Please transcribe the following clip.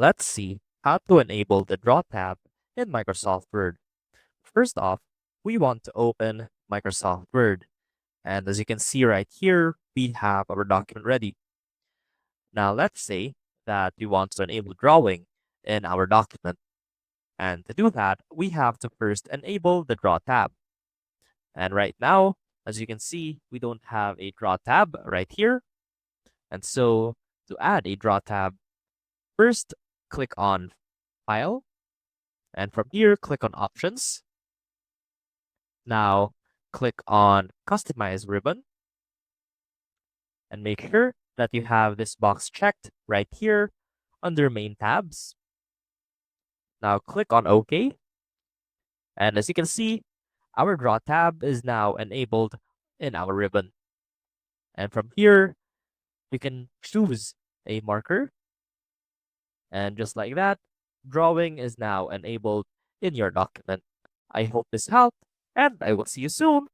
Let's see how to enable the Draw tab in Microsoft Word. First off, we want to open Microsoft Word. And as you can see right here, we have our document ready. Now let's say that we want to enable drawing in our document. And to do that, we have to first enable the Draw tab. And right now, as you can see, we don't have a Draw tab right here. And so to add a Draw tab, first click on File. And from here, click on Options. Now, click on Customize Ribbon. And make sure that you have this box checked right here under Main tabs. Now, click on OK. And as you can see, our Draw tab is now enabled in our ribbon. And from here, you can choose a marker. And just like that, drawing is now enabled in your document. I hope this helped, and I will see you soon.